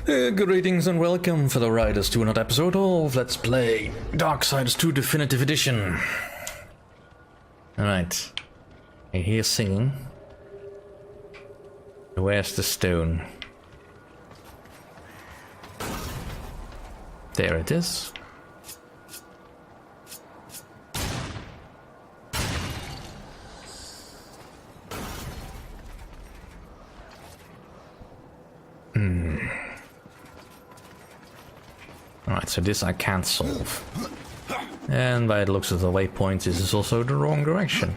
Greetings and welcome, fellow riders, to another episode of Let's Play Darksiders 2 Definitive Edition. Alright, I hear singing. Where's the stone? There it is. Alright, so this I can't solve. And by the looks of the waypoint, this is also the wrong direction.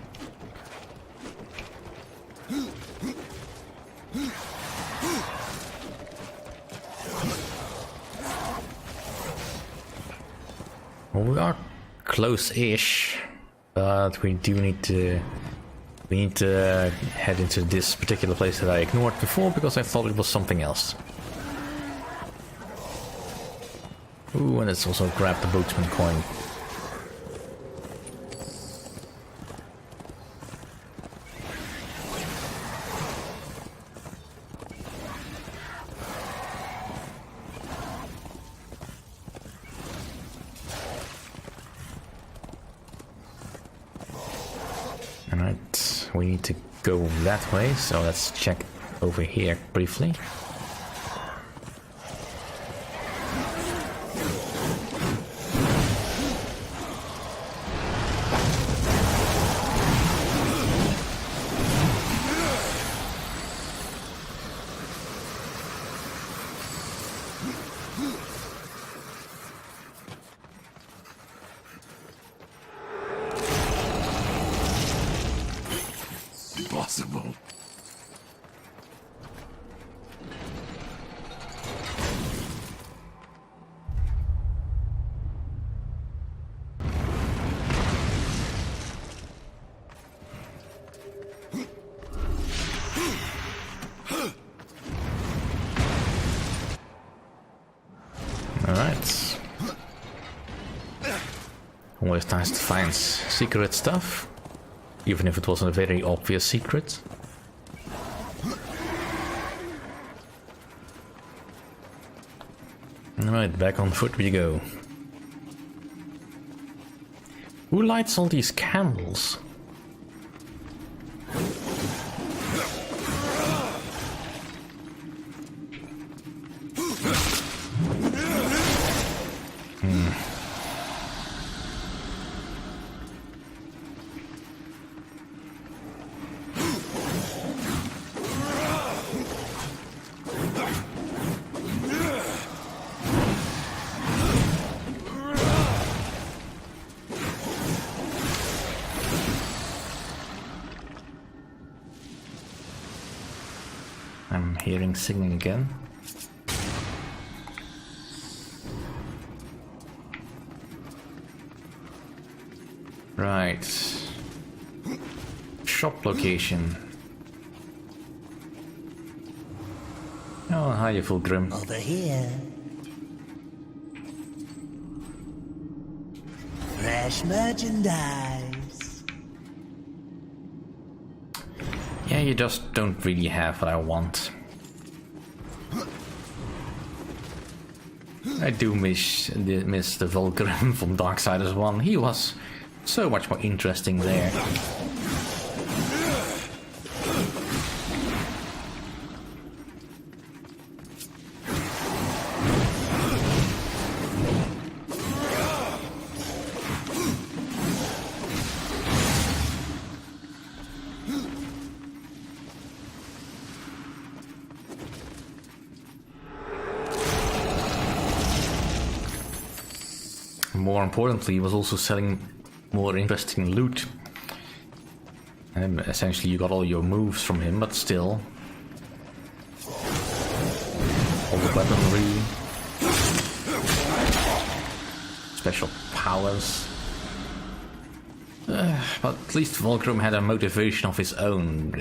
Well, we are close-ish, but we do need to... We need to head into this particular place that I ignored before because I thought it was something else. Ooh, and let's also grab the boatman coin. Alright, we need to go that way, so let's check over here briefly. Possible. Alright. Always nice to find secret stuff. Even if it wasn't a very obvious secret. Alright, back on foot we go. Who lights all these candles? I'm hearing singing again. Right. Shop location. Oh, hi, Fulgrim. Over here. Fresh merchandise. Yeah, you just don't really have what I want. I do miss the Fulgrim from Darksiders 1. He was so much more interesting there. More importantly, he was also selling more interesting loot. Essentially, you got all your moves from him, but still, all the weaponry, special powers. But at least Fulgrim had a motivation of his own.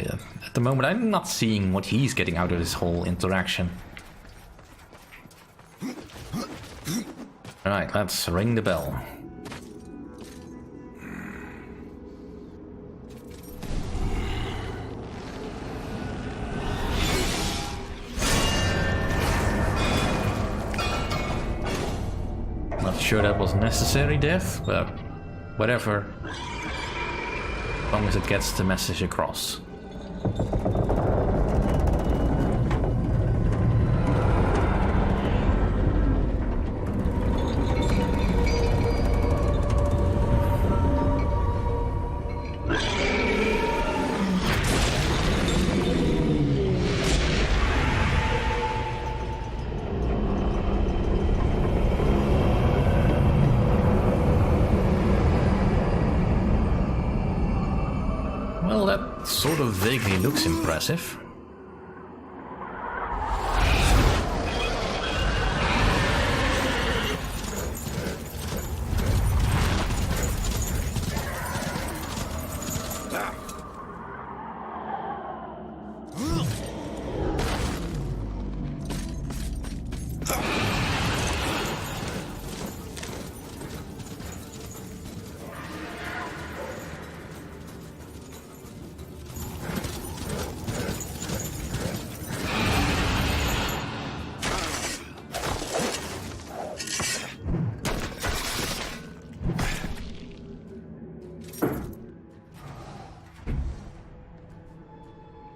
At the moment, I'm not seeing what he's getting out of this whole interaction. Alright, let's ring the bell. sure that was necessary death, but whatever. As long as it gets the message across. Well, that sort of vaguely looks impressive.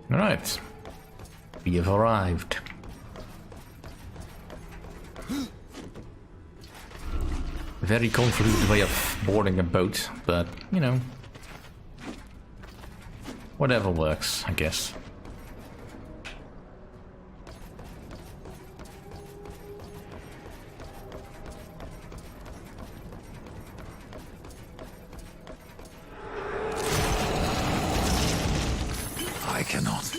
Alright, we have arrived. Very convoluted way of boarding a boat, but, you know, whatever works, I guess. I cannot.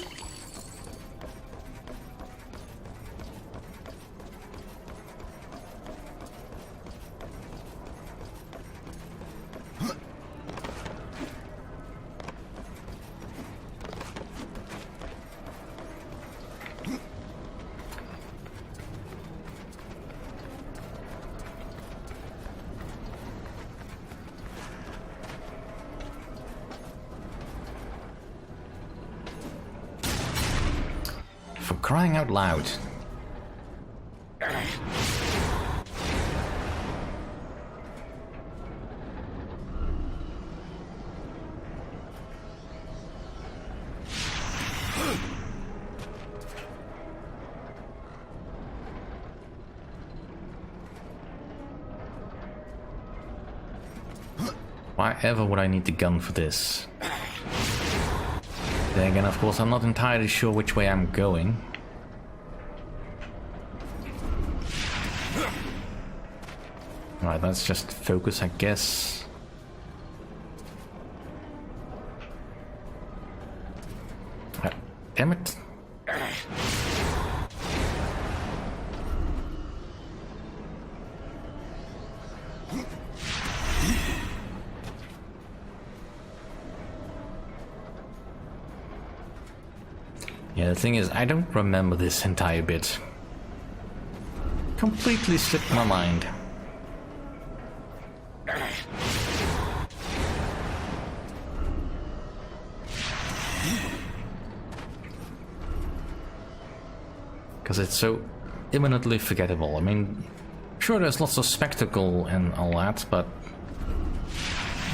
For crying out loud. Why ever would I need the gun for this? Then again, of course, I'm not entirely sure which way I'm going. Alright, let's just focus, I guess. Damn it. Yeah, the thing is, I don't remember this entire bit. Completely slipped my mind. Because it's so imminently forgettable. I mean, sure, there's lots of spectacle and all that, but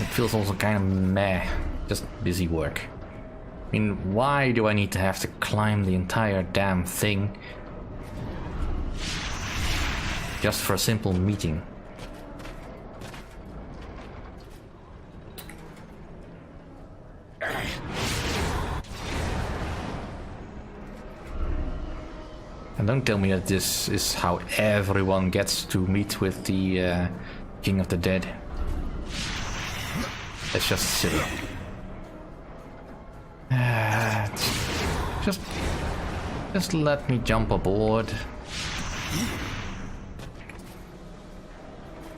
it feels also kind of meh, just busy work. I mean, why do I need to have to climb the entire damn thing just for a simple meeting? And don't tell me that this is how everyone gets to meet with the King of the Dead. It's just silly. Just let me jump aboard.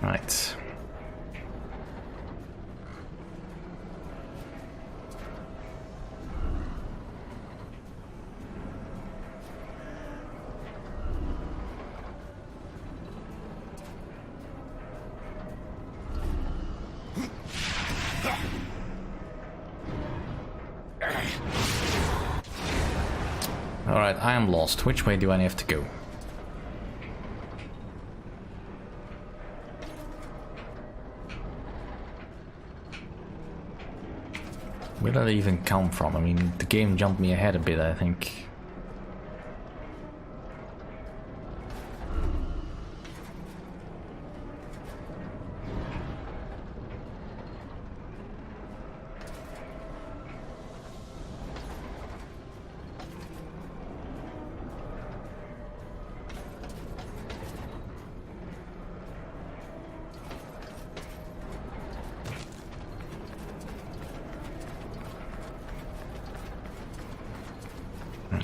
Right. Alright, I am lost. Which way do I have to go? Where did I even come from? I mean, the game jumped me ahead a bit, I think.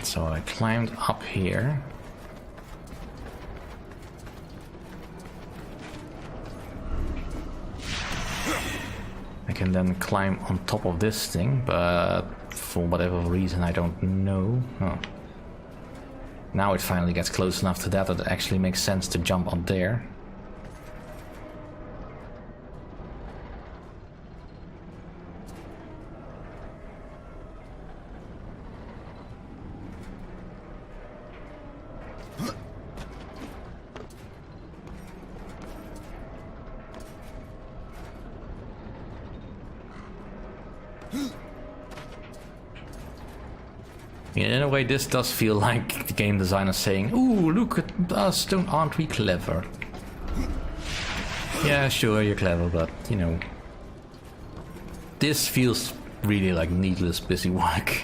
So I climbed up here. I can then climb on top of this thing, but for whatever reason I don't know. Oh. Now it finally gets close enough to that it actually makes sense to jump up there. In a way, this does feel like the game designer saying, "Ooh, look at us, aren't we clever?" Yeah, sure, you're clever, but, you know... This feels really like needless busy work.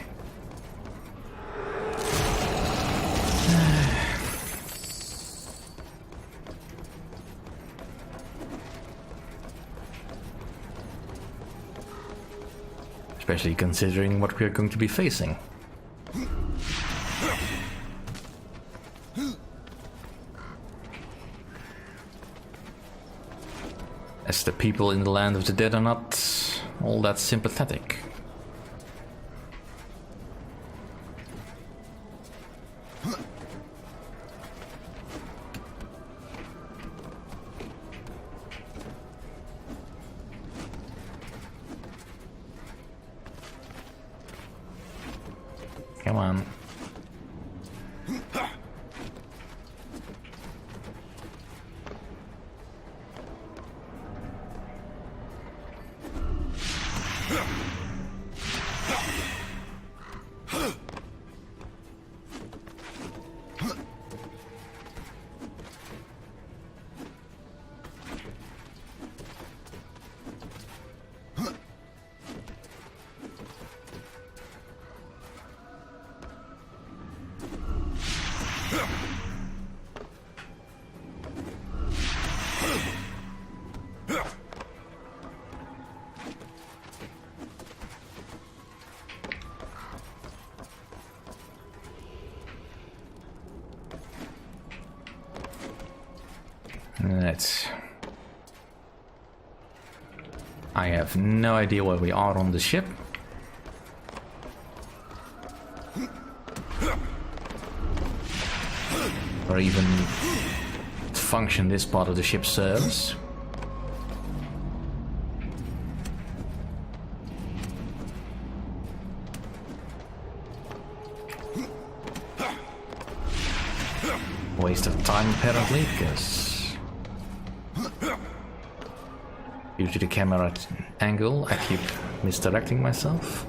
Especially considering what we're going to be facing. As the people in the land of the dead are not all that sympathetic. Come on. I have no idea where we are on the ship. Or even what function this part of the ship serves. Waste of time apparently, because due to the camera angle I keep misdirecting myself.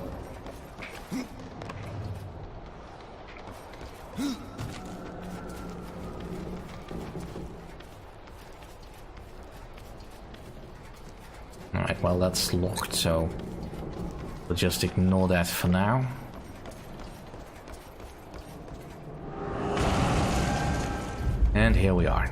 Alright, well that's locked, so we'll just ignore that for now. And here we are.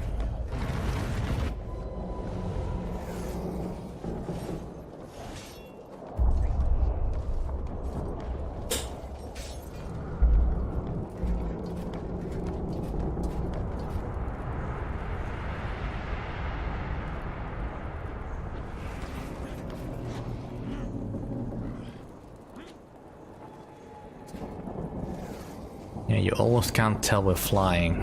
Yeah, you almost can't tell we're flying.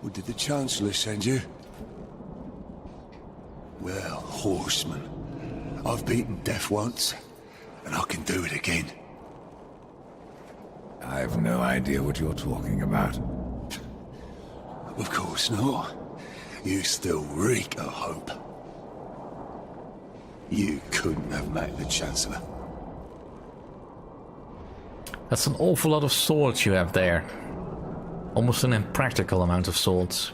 What did the Chancellor send you? Well, Horsemen. I've beaten death once, and I can do it again. I've no idea what you're talking about. Of course not. You still reek of hope. You couldn't have met the Chancellor. That's an awful lot of swords you have there. Almost an impractical amount of swords.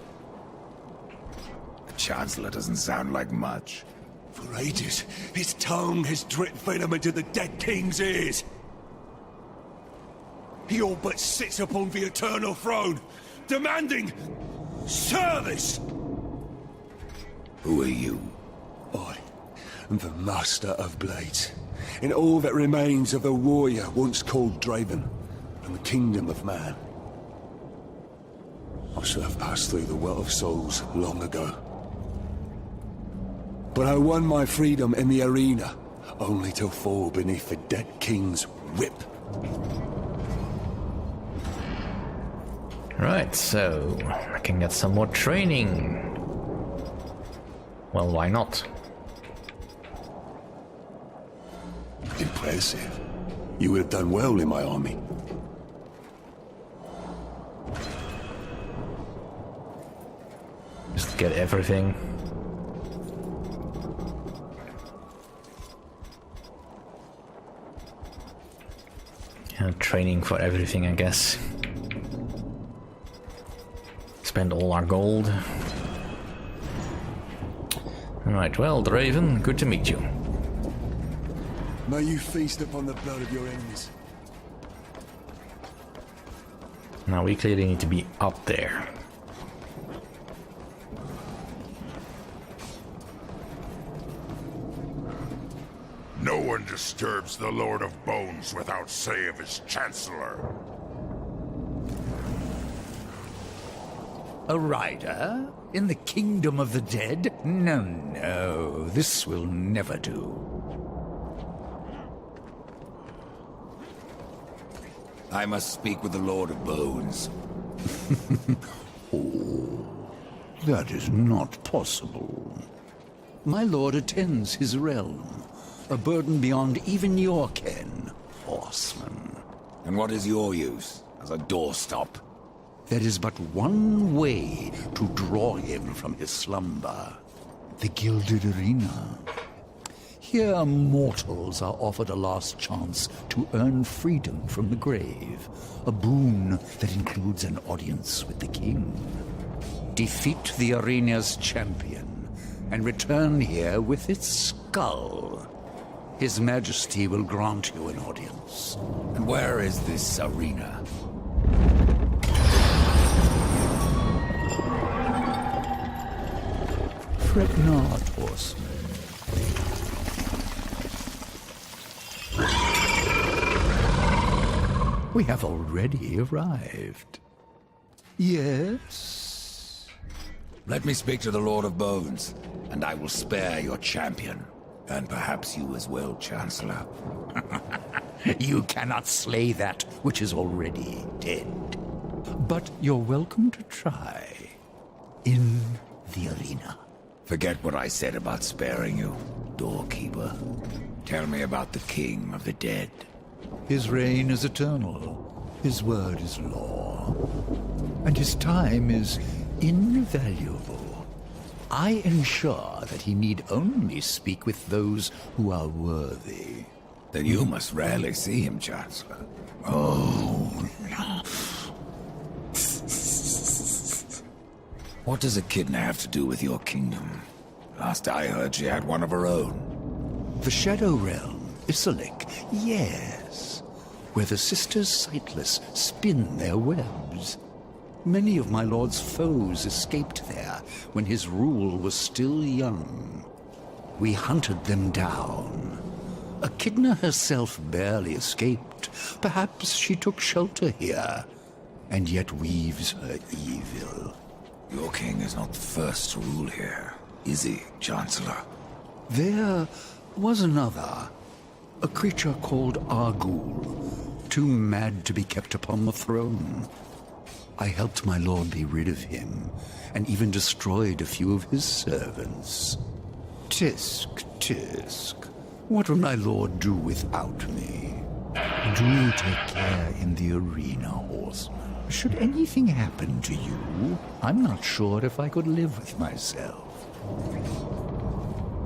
The Chancellor doesn't sound like much. For ages, his tongue has dripped venom into the dead king's ears. He all but sits upon the eternal throne, demanding service. Who are you? I am the Master of Blades, and all that remains of the warrior once called Draven, and the kingdom of man. I should have passed through the well of souls long ago. But I won my freedom in the arena, only to fall beneath the dead king's whip. Right, so I can get some more training. Well, why not? Impressive. You would have done well in my army. Just get everything. Training for everything, I guess. Spend all our gold. Alright, well, Draven, good to meet you. May you feast upon the blood of your enemies. Now we clearly need to be up there. No one disturbs the Lord of Bones without say of his Chancellor. A rider? In the kingdom of the dead? No, no, this will never do. I must speak with the Lord of Bones. Oh, that is not possible. My lord attends his realm, a burden beyond even your ken, Horsemen. And what is your use as a doorstop? There is but one way to draw him from his slumber. The Gilded Arena. Here mortals are offered a last chance to earn freedom from the grave. A boon that includes an audience with the king. Defeat the arena's champion and return here with its skull. His Majesty will grant you an audience. And where is this arena? Fret not, Horsemen. We have already arrived. Yes? Let me speak to the Lord of Bones, and I will spare your champion. And perhaps you as well, Chancellor. You cannot slay that which is already dead. But you're welcome to try. In the arena. Forget what I said about sparing you, doorkeeper. Tell me about the King of the Dead. His reign is eternal. His word is law. And his time is invaluable. I ensure that he need only speak with those who are worthy. Then you must rarely see him, Chancellor. Oh, no. What does Echidna have to do with your kingdom? Last I heard, she had one of her own. The Shadow Realm, Isalik, yes. Where the Sisters Sightless spin their webs. Many of my lord's foes escaped there when his rule was still young. We hunted them down. Echidna herself barely escaped. Perhaps she took shelter here, and yet weaves her evil. Your king is not the first to rule here, is he, Chancellor? There was another, a creature called Argul, too mad to be kept upon the throne. I helped my lord be rid of him, and even destroyed a few of his servants. Tisk, tisk, what will my lord do without me? Do take care in the arena, Horseman. Should anything happen to you, I'm not sure if I could live with myself.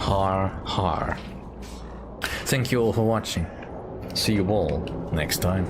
Har har. Thank you all for watching. See you all next time.